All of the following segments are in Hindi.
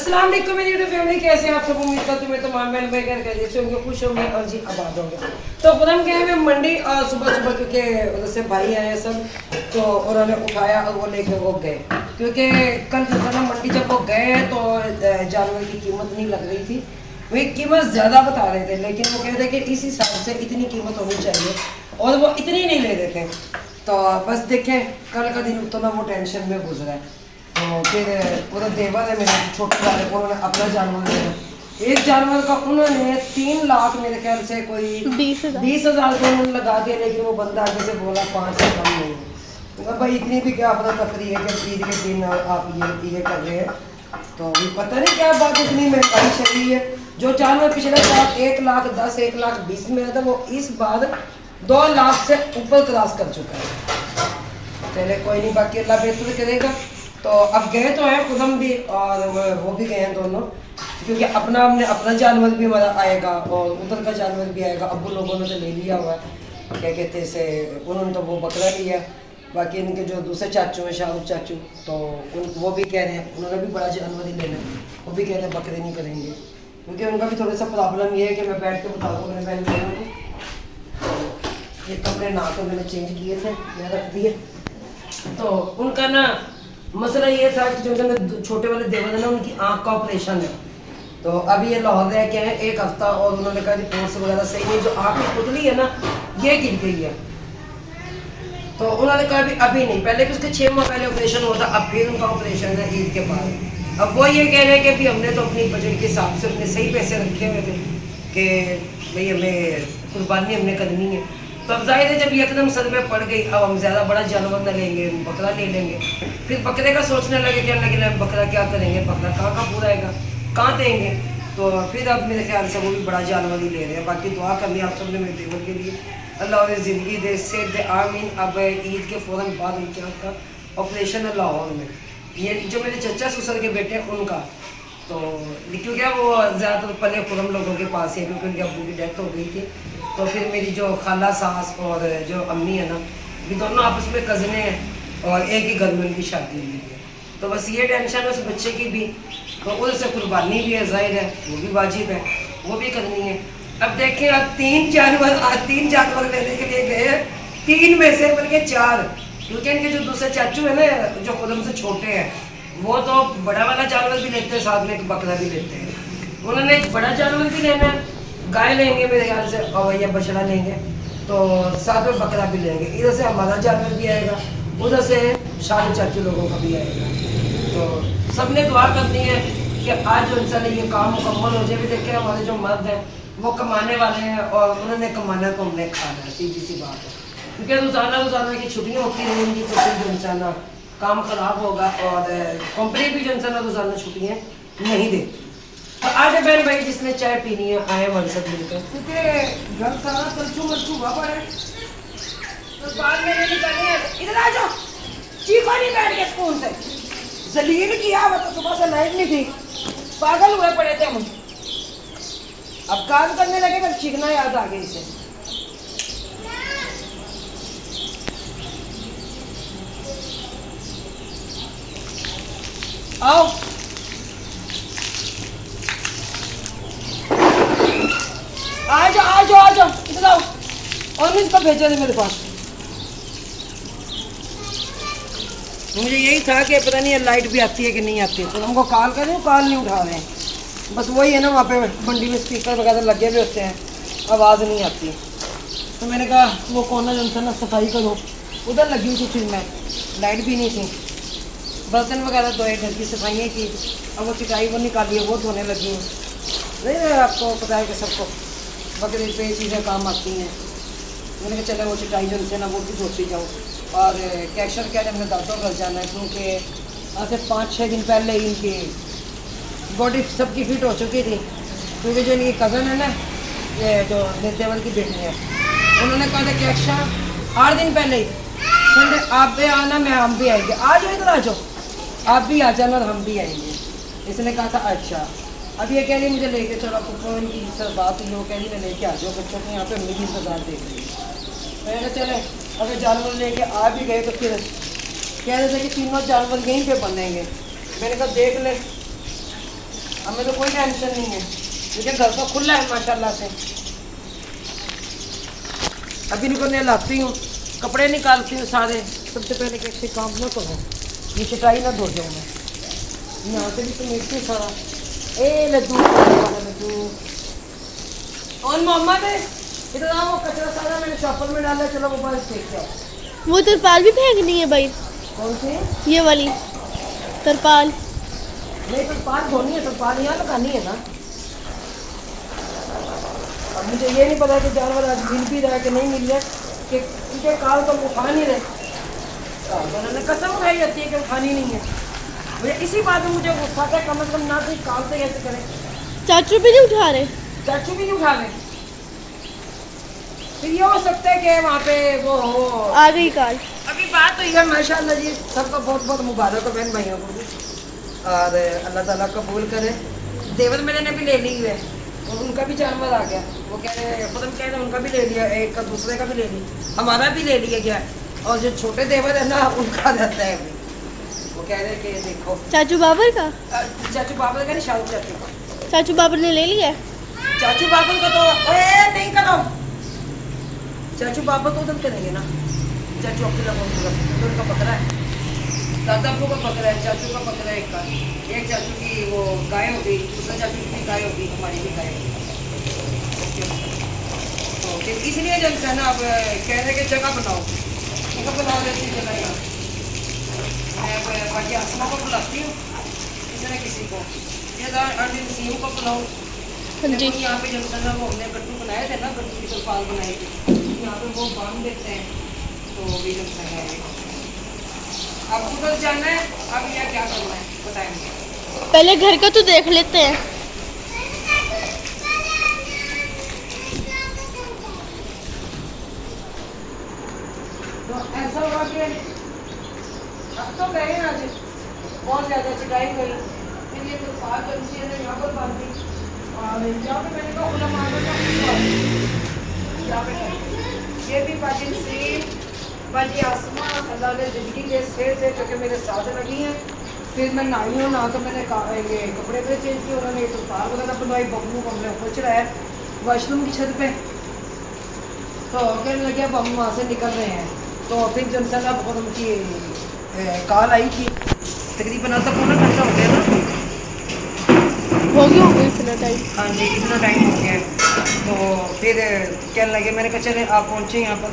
अस्सलाम वालेकुम मेरी यूट्यूब फैमिली, कैसे हैं आप सब। उम्मीद करती हूँ मैं तमाम बहन भाई घर कैसे होंगे, खुश होंगे और जी आबाद होंगे। तो खुदम गए हैं मंडी सुबह सुबह, क्योंकि उधर से भाई आए हैं सब, तो उन्होंने उठाया और वो लेके वो गए। क्योंकि कल जो था ना मंडी जब वो गए तो जानवर की कीमत नहीं लग रही थी, वे कीमत ज़्यादा बता रहे थे, लेकिन वो कह रहे थे कि इस हिसाब से इतनी कीमत होनी चाहिए और वो इतनी नहीं ले रहे थे। तो बस देखें कल का दिन उतना वो टेंशन में गुजरा है। तो फिर उधर देवर है मेरे छोटे वाले को, उन्होंने अपना जानवर लिया। एक जानवर का उन्होंने 3 लाख मेरे ख्याल से कोई 20,000 को उन्होंने लगा दिया, लेकिन वो बंदा आगे से बोला 5 से कम नहीं है। तो भाई इतनी भी क्या अफरा तफरी है कि ईद के दिन आप ये कर रहे हैं, तो भी पता नहीं क्या बात, इतनी महंगाई चल रही है। जो जानवर पिछले साल 1,10,000 1,20,000 में आया था, वो इस बार 2 लाख से ऊपर क्रॉस कर चुका है। चले कोई नहीं, बाकी अल्लाह बेहतर करेगा। तो अब गए तो हैं खुदम भी और वो भी गए हैं दोनों, क्योंकि हमने अपना जानवर भी हमारा आएगा और उधर का जानवर भी आएगा। अब्बू लोगों ने तो ले लिया हुआ है, क्या कहते हैं से, उन्होंने तो वो बकरा लिया। बाकी इनके जो दूसरे चाचू हैं शाहरुख चाचू, तो वो भी कह रहे हैं उन्होंने भी बड़ा जानवर ही लेना है, वो भी कह रहे हैं बकरे नहीं करेंगे, क्योंकि उनका भी थोड़ा सा प्रॉब्लम ये है कि मैं बैठ के बता दूँ मेरे बहन भाइयों को। तो ये कपड़े ना तो मैंने चेंज किए थे, मैं रख दिए। तो उनका ना मसला ये था कि जो मेरे छोटे वाले देवर है ना, उनकी आँख का ऑपरेशन है। तो अभी ये लाहौर रह के हैं 1 हफ्ता, और उन्होंने कहा रिपोर्ट्स वगैरह सही है, जो आँख की पुतली है ना ये गिर गई है। तो उन्होंने कहा अभी नहीं, पहले भी उसके 6 माह पहले ऑपरेशन हुआ था, अब फिर उनका ऑपरेशन है ईद के बाद। अब वो ये कह रहे हैं कि अभी हमने तो अपनी बजट के हिसाब से अपने सही पैसे रखे हुए थे कि भाई हमें कुर्बानी हमने करनी है। तो अब जाहिर है जब एकदम सर में पड़ गई, अब हम ज़्यादा बड़ा जानवर न लेंगे, बकरा ले लेंगे। फिर बकरे का सोचने लगे कि लेकिन बकरा क्या करेंगे, बकरा कहाँ पूरा आएगा, कहाँ देंगे। तो फिर अब मेरे ख्याल से वो भी बड़ा जानवर ही ले रहे हैं। बाकी दुआ करनी आप सब ने मेरे देवर के लिए, अल्लाह उन्हें ज़िंदगी दे, सेहत दे, आमीन। अब ईद के फ़ौरन बाद उनके यहाँ का ऑपरेशन है लाहौर में, ये जो मेरे चचा ससुर के बेटे हैं उनका। तो क्योंकि वो ज़्यादातर पले खुरम लोगों के पास है, क्योंकि उनके अब्बू की डेथ हो गई थी। तो फिर मेरी जो खाला सास और जो अम्मी है ना, ये दोनों आपस में कज़ने हैं और एक ही घर में उनकी शादी हुई है। तो बस ये टेंशन है उस बच्चे की भी, तो उससे कुर्बानी भी है, जाहिर है वो भी वाजिब है, वो भी करनी है। अब देखें अब 3 जानवर लेने के लिए गए, 3 में से बल्कि 4, क्योंकि इनके जो दूसरे चाचू है ना जो खुदम से छोटे हैं, वो तो बड़ा वाला जानवर भी लेते हैं, साथ में एक बकरा भी लेते हैं। उन्होंने एक बड़ा जानवर भी लेना है, गाय लेंगे मेरे ख्याल से, और या बछड़ा लेंगे, तो साथ में बकरा भी लेंगे। इधर से हमारा जानवर भी आएगा, उधर से शाहरुख चाचू लोगों का भी आएगा। तो सबने दुआ करनी है कि आज जो इंसान ये काम मुकम्मल हो जाए। भी देखिए हमारे जो मर्द हैं वो कमाने वाले हैं और उन्होंने कमाना तो हमने खाना है, सीधी सी बात है। क्योंकि रोज़ाना की छुट्टियाँ होती रहेंगी तो फिर जो इंसान काम ख़राब होगा, और कंपनी भी जो इंसान रोज़ाना छुट्टियाँ नहीं देती। तो आज बहन भाई जिसने चाय पीनी है आए हमारे साथ मिलकर, क्योंकि घर सारा तलछू हुआ पड़ा है, तो बाद में ये निकलनी है। इधर आ जाओ, चीखो नहीं बैठ के स्कूल से, जलील किया वो तो सुबह से लाइट नहीं थी, पागल हुए पड़े थे हम। अब काम करने लगे तो चीखना याद आ गई इसे। आओ आ जाओ इधर आओ, और इसको भेजा दे मेरे पास। मुझे यही था कि पता नहीं लाइट भी आती है कि नहीं आती है, तो हमको कॉल करें, कॉल नहीं उठा रहे हैं। बस वही है ना, वहाँ पे मंडी में स्पीकर वगैरह लगे हुए होते हैं, आवाज़ नहीं आती। तो मैंने कहा वो कोना जो था ना सफाई करो, उधर लगी हुई थी, फिर मैं लाइट भी नहीं थी, बर्तन वगैरह धोए, घर की सफाइयाँ की, अब वो चिटाई वो निकाली है, वो धोने लगी हूँ। नहीं आपको पता है कि सबको बकरे पे चीज़ें काम आती हैं। मैंने कहा चलो वो चिटाई जो है ना वो भी धोती जाऊँ। और कैशर कह रहे हमने दादों घर जाना है, क्योंकि आज से 5-6 दिन पहले ही इनकी बॉडी सबकी फिट हो चुकी थी, क्योंकि जो इनकी कज़न है ना, ये जो देवर की बेटी है, उन्होंने कहा था कि अच्छा 8 दिन पहले ही संडे आप भी आना, मैं हम भी आएंगे, आ जाओ इधर आ जाओ, आप भी आ जाना और हम भी आएंगे। इसने कहा था अच्छा। अब ये कह रही मुझे लेके चलो, आपको इनकी सर बात हुई, वो कह रही मैं लेके आ जाओ बच्चों को, यहाँ पे मेरी इंतजार देख रही है। मैंने कहा चले, अगर जानवर लेके आ भी गए तो फिर कह रहे थे कि 3 जानवर यहीं पे बनेंगे। मैंने कहा देख ले, हमें तो कोई टेंशन नहीं है क्योंकि घर तो खुला है माशाल्लाह से। अभी इनको नहलाती हूँ, कपड़े निकालती हूँ सारे। सबसे पहले कैसे काम ना करो, ये चटाई ना धो जाऊँ मैं, यहाँ से भी तो मिट्टी सारा। ए लड्डू लड्डू और मोहम्मद इधर आओ, वो कचरा सारा मैंने चॉपर में डाला, चलो वो बाहर फेंक के आओ। वो तरपाल भी फेंकनी है भाई? कौन सी? ये वाली तरपाल। नहीं तरपाल धोनी है, तरपाल यहाँ लगानी है ना। अब मुझे ये नहीं पता कि जानवर आज मिल भी रहा है कि नहीं मिल रहा है, कि उनके काल तो उठा नहीं रहे। उन्होंने कसम उठाई जाती है कि उठानी नहीं है। मुझे इसी बात में मुझे गुस्सा था, कम से कम ना तो काल से कैसे करें। चाचू भी नहीं उठा रहे? चाचू भी नहीं उठा रहे। फिर ये हो सकता है कि वहाँ पे वो हो आ गई काल। अभी बात तो ये माशाल्लाह जी, सबका बहुत बहुत मुबारक हो बहन भाइयों को भी, और अल्लाह ताला कबूल करे। देवर मेरे ने भी ले ली है और उनका भी जानवर आ गया। वो कह रहे खुद हम कह रहे उनका भी ले लिया, एक का दूसरे का भी ले लिया, हमारा भी ले लिया गया। और जो छोटे देवर है ना उनका रहता है अभी। वो कह रहे कि देखो चाचू बाबर का? चाचू बाबर का नहीं, शाहू चाचू का। चाचू बाबर ने ले लिया? चाचू बाबर को तो नहीं करो, चाचू बाबर को उधर करेंगे ना। चाचू अब्दुल्ला तो उनका बकरा है, दादा अब्बू का बकरा है, चाचू का बकरा है। एक चाचू की वो गाय हो गई, दूसरा चाचू की गाय हो गई, हमारी भी गाय हो गई। तो फिर इसलिए जब से ना अब कह रहे कि जगह बनाओ, जगह बना लेती जगह यहाँ। मैं बाकी आसमा को बुलाती हूँ, किसी न किसी को, ये अर्जुन सिंह को बुलाऊँ। जी यहाँ पे जब से ना वो हमने गट्टू बनाए थे ना, गट्टू की तरपाल बनाई थी, यहाँ पे वो बांध देते हैं। तो भी जब से है अब उधर जाना है, अब यहाँ क्या करना है बताएंगे। पहले घर का तो देख लेते हैं। तो ऐसा हुआ कि अब तो गए आज बहुत ज़्यादा चिटाई गई, फिर ये तो पार बंसी ने यहाँ पर बांधी और यहाँ पे मैंने कहा खुला मार यहाँ पे ये भी बाजी नसीम बाजी आसमा अल्लाह ने ज़िंदगी के शेर थे जो कि मेरे साथ लगी हैं। फिर मैं नहाई हूँ, नहा तो मैंने ये कपड़े पे चेंज किए, उन्होंने एक तो तार वगैरह बनवाई, बबलू को हमने ऊपर चढ़ाया वॉशरूम की छत पे। तो कहने लगे अब हम वहाँ से निकल रहे हैं। तो फिर जनसला बहुत उनकी कॉल आई थी, तकरीबन आधा पौना घंटा हो गया ना, हो गया इतना टाइम। हाँ जी इतना टाइम हो गया। तो फिर कहने लगे, मैंने कहा चले आप पहुँचे यहाँ पर।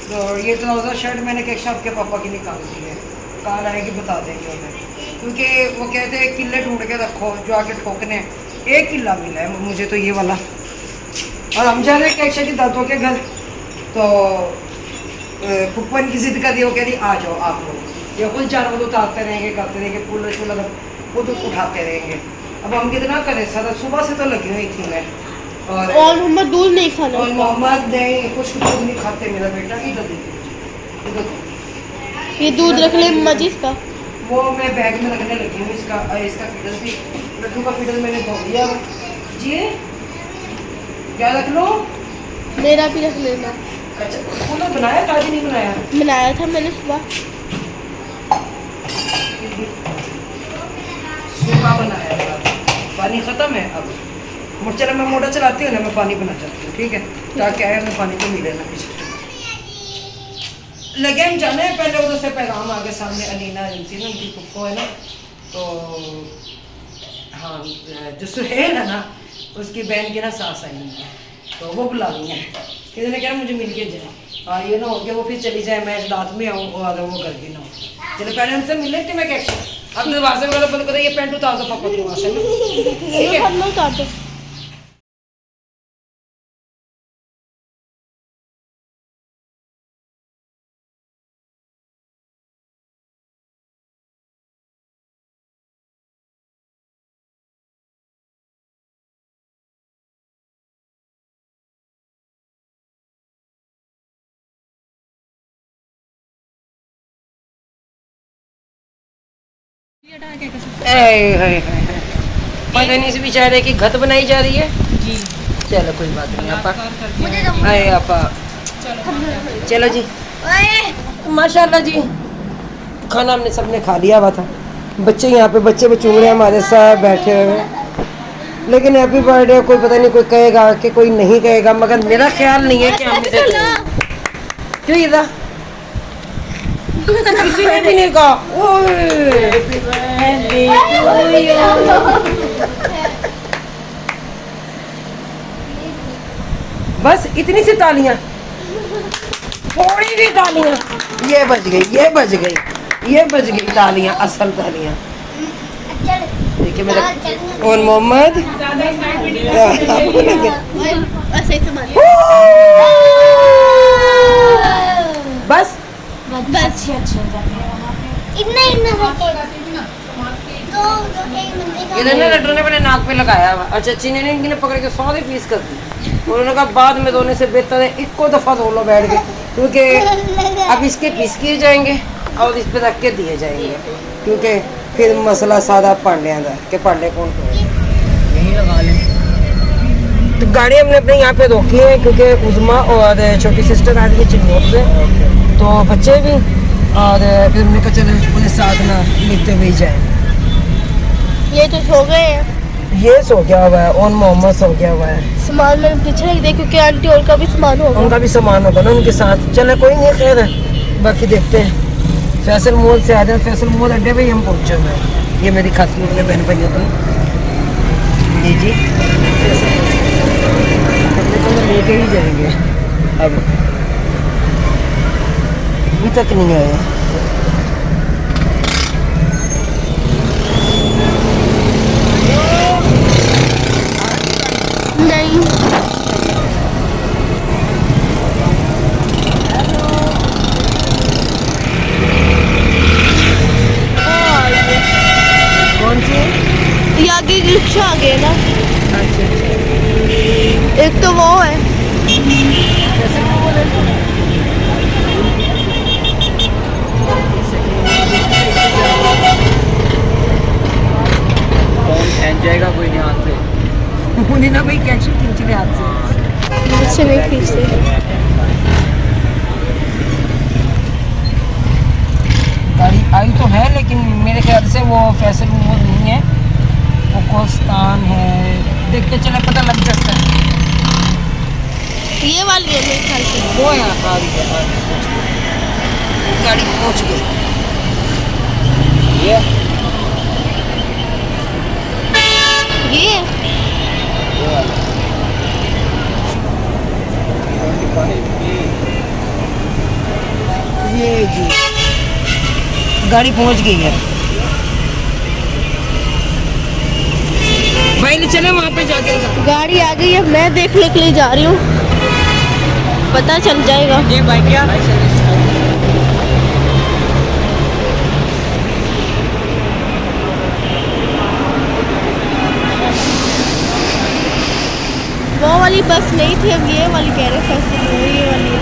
तो ये ट्राउज़र शर्ट मैंने कहा आपके पापा की निकाल दी है, कॉल आएगी बता देंगे उन्हें, क्योंकि वो कहते हैं किले ढूंढ के रखो जो आके ठोकने। एक किला मिला है मुझे तो ये वाला, और हम जा रहे हैं कैक्शा की दादों के घर। तो पुप्पन की जिद कर दी, वो कह रही आ जाओ आप लोग, ये खुद जानवर उतारते रहेंगे, करते रहेंगे, कूलर शूलर खुद उठाते रहेंगे। अब हम कितना करें, सारा सुबह से तो लगी हुई थी मैं। और मोहम्मद दूध नहीं खाना। और मोहम्मद नहीं कुछ दूध नहीं खाते मेरा बेटा। इधर देखिए, ये दूध रख ले अम्मा जी इसका। वो मैं बैग में रखने लगी हूँ, इसका फीडर भी, लड्डू का फीडर मैंने धो दिया जी। क्या रख लो? मेरा भी रख लेना। अच्छा कूलर बनाया था, आज नहीं बनाया? बनाया था मैंने सुबह। सुबह बनाया था, पानी ख़त्म है अब। चलो मैं मोटर चलाती हूँ ना, मैं पानी बना चाहती हूँ, ठीक है, ताकि आए हमें पानी तो मिले ना पीछे। लगे हम जाने हैं, पहले उधर से पैगाम आ गए सामने, अलीना एजेंसी ना उनकी पुप्पो है ना, तो हाँ जो सुहेल है ना उसकी बहन की ना सास आई है, तो वो बुला रही हैं। किसी ने कहा मुझे मिल के जाए, और ये ना हो गया वो फिर चली जाए, मैं रात में आऊँ और वो घर की ना हो। चलो पहले हमसे मिले थे, मैं क्या अब दरवाजे वगैरह बंद कर, ये पैंट उतार दो पापा की वहाँ से ना, ठीक है उतार दो। पता नहीं इस बेचारे की घत बनाई जा रही है जी। चलो कोई बात नहीं आपा, अरे आपा चलो जी माशाल्लाह जी। खाना हमने सबने खा लिया हुआ था, बच्चे यहाँ पे बच्चे बचूंगे हमारे साथ बैठे हुए हैं। लेकिन हैप्पी बर्थडे कोई पता नहीं, कोई कहेगा कि कोई नहीं कहेगा, मगर मेरा ख्याल नहीं है कि हम इसे कहेंगे। क्यों ईदा किसी ने भी नहीं कहा ओए बस इतनी सी तालियां, थोड़ी भी तालियां, ये बज गई, ये बज गई, ये बज गई तालियां, असल तालियां। देखिए मेरा कौन मोहम्मद ऐसे ही संभाल। बस बस इतना इतना इधर ना लड्डू ने अपने नाक पे लगाया हुआ और चाची ने इनकी पकड़ के 100 पीस कर दी। उन्होंने कहा बाद में धोने से बेहतर है इक्को दफा धो लो बैठ के, क्योंकि अब इसके पीस किए जाएंगे और इस पे रख के दिए जाएंगे, क्योंकि फिर मसला सादा पांड्या का कि पांडे कौन यही लगा लें। तो गाड़ी हमने अपने यहाँ पे रोकी है क्योंकि उज़मा और छोटी सिस्टर आ रही है चिन्नौर से, तो बच्चे भी, और फिर हमने कहा चले उन्हें साथ ना लिखते हुए जाए। ये तो सो गए हैं, ये सो गया हुआ है और मोहम्मद सो गया हुआ है। सामान मैंने पीछे रख दिया क्योंकि आंटी और का भी सामान होगा। उनका भी सामान होगा ना उनके साथ। चले कोई नहीं, खैर है, बाकी देखते हैं। फैसल मॉल से आ जाए, फैसल मॉल अड्डे पे ही हम पहुँचे हुए हैं। ये मेरी खास अपने बहन भाइयों को जी लेके ही जाएंगे। अब अभी तक नहीं आए। नहीं कौन सी? ये आगे रिक्शा आ गया ना, एक तो वो है। जाएगा कोई नहीं हाथ से, उन्हें ना भाई कैच खींच ले हाथ से, मुझसे नहीं खींचते। गाड़ी आई तो है लेकिन मेरे ख्याल से वो फैसल वो नहीं है, वो कोस्तान है। देख के चले पता लग जाता है। ये वाली है मेरे ख्याल से। वो है आ रही है, गाड़ी पहुंच गई। ये ये जी गाड़ी पहुंच गई है। भाई ले चले वहाँ पे जाके। गाड़ी आ गई है, मैं देखने के लिए जा रही हूँ, पता चल जाएगा। ये बाइक क्या वो वाली बस नहीं थी, अब ये वाली कह रहे हैं, ये वाली है।